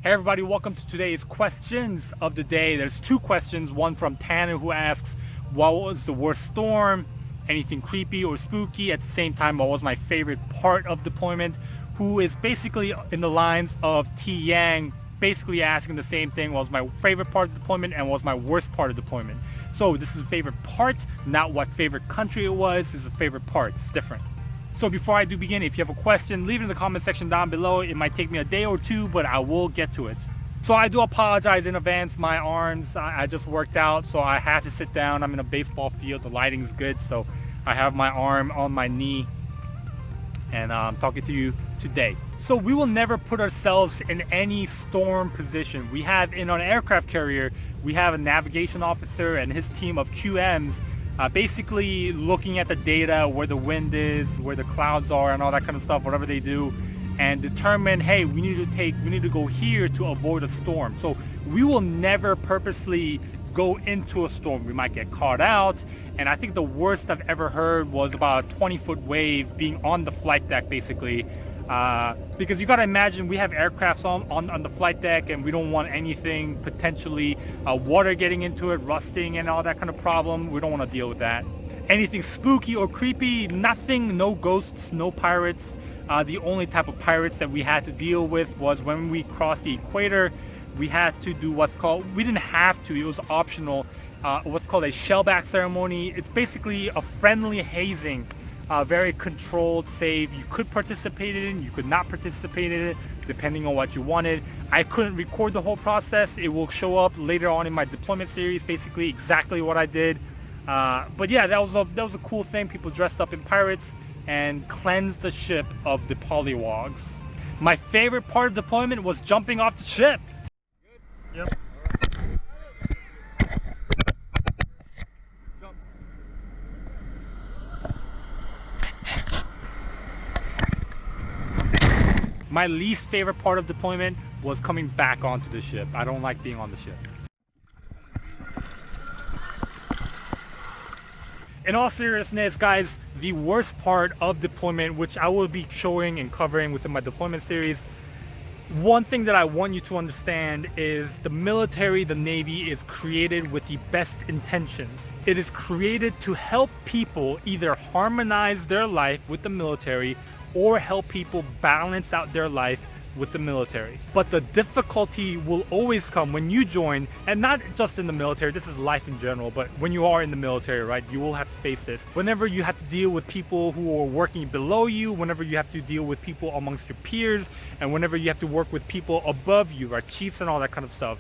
Hey everybody, welcome to today's questions of the day. There's two questions, one from Tanner who asks, what was the worst storm? Anything creepy or spooky? At the same time, what was my favorite part of deployment? Who is basically in the lines of T Yanh, basically asking the same thing, what was my favorite part of deployment and what was my worst part of deployment? So this is a favorite part, not what favorite country it was. This is a favorite part, it's different. So before I do begin, if you have a question, leave it in the comment section down below. It might take me a day or two, but I will get to it. So I do apologize in advance. My arms, I just worked out, so I have to sit down. I'm in a baseball field. The lighting's good, so I have my arm on my knee, and I'm talking to you today. So we will never put ourselves in any storm position. We have in an aircraft carrier, we have a navigation officer and his team of QMs basically looking at the data, where the wind is, where the clouds are, and all that kind of stuff, whatever they do, and determine, hey, we need to go here to avoid a storm. So we will never purposely go into a storm. We might get caught out, and I think the worst I've ever heard was about a 20-foot wave being on the flight deck, basically. Because you got to imagine, we have aircrafts on the flight deck, and we don't want anything potentially water getting into it, rusting and all that kind of problem. We don't want to deal with that. Anything spooky or creepy? Nothing. No ghosts, no pirates. The only type of pirates that we had to deal with was when we crossed the equator. We had to do what's called, we didn't have to, it was optional, what's called a shellback ceremony. It's basically a friendly hazing. Very controlled, safe. You could participate in it, you could not participate in it, depending on what you wanted. I couldn't record the whole process. It will show up later on in my deployment series, basically exactly what I did. But yeah, that was a cool thing. People dressed up in pirates and cleansed the ship of the polywogs. My favorite part of deployment was jumping off the ship. Yep. My least favorite part of deployment was coming back onto the ship. I don't like being on the ship. In all seriousness, guys, the worst part of deployment, which I will be showing and covering within my deployment series, one thing that I want you to understand is the military, the Navy, is created with the best intentions. It is created to help people either harmonize their life with the military or help people balance out their life with the military. But the difficulty will always come when you join, and not just in the military, this is life in general, but when you are in the military, right, you will have to face this. Whenever you have to deal with people who are working below you, whenever you have to deal with people amongst your peers, and whenever you have to work with people above you, right, chiefs and all that kind of stuff,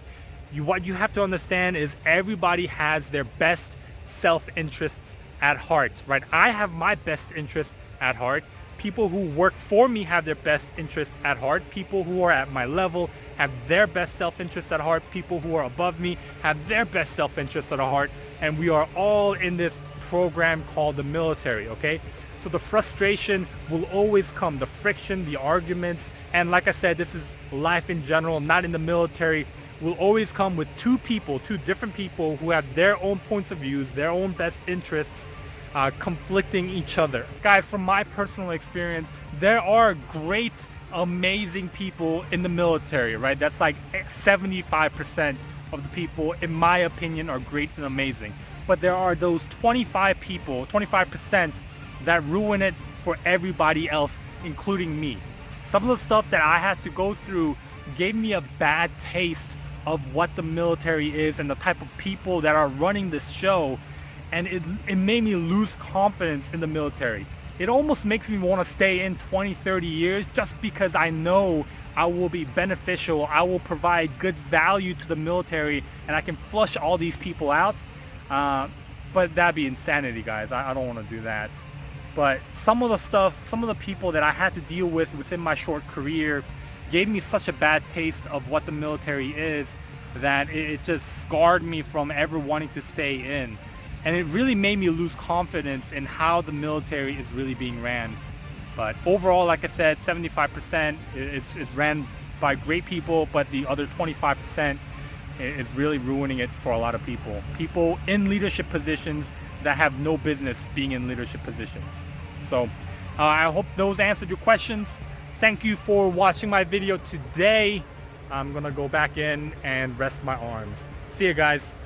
what you have to understand is everybody has their best self-interests at heart, right? I have my best interest at heart. People who work for me have their best interest at heart. People who are at my level have their best self-interest at heart. People who are above me have their best self-interest at heart. And we are all in this program called the military, okay? So the frustration will always come, the friction, the arguments, and like I said, this is life in general, not in the military, will always come with two different people who have their own points of views, their own best interests, conflicting each other. Guys, from my personal experience, there are great, amazing people in the military, right? That's like 75% of the people, in my opinion, are great and amazing. But there are those 25% that ruin it for everybody else, including me. Some of the stuff that I had to go through gave me a bad taste of what the military is and the type of people that are running this show. And it made me lose confidence in the military. It almost makes me want to stay in 20, 30 years just because I know I will be beneficial, I will provide good value to the military, and I can flush all these people out. But that'd be insanity, guys. I don't want to do that. But some of the people that I had to deal with within my short career gave me such a bad taste of what the military is that it just scarred me from ever wanting to stay in. And it really made me lose confidence in how the military is really being ran. But overall, like I said, 75% is ran by great people, but the other 25% is really ruining it for a lot of people. People in leadership positions that have no business being in leadership positions. So I hope those answered your questions. Thank you for watching my video today. I'm gonna go back in and rest my arms. See you guys.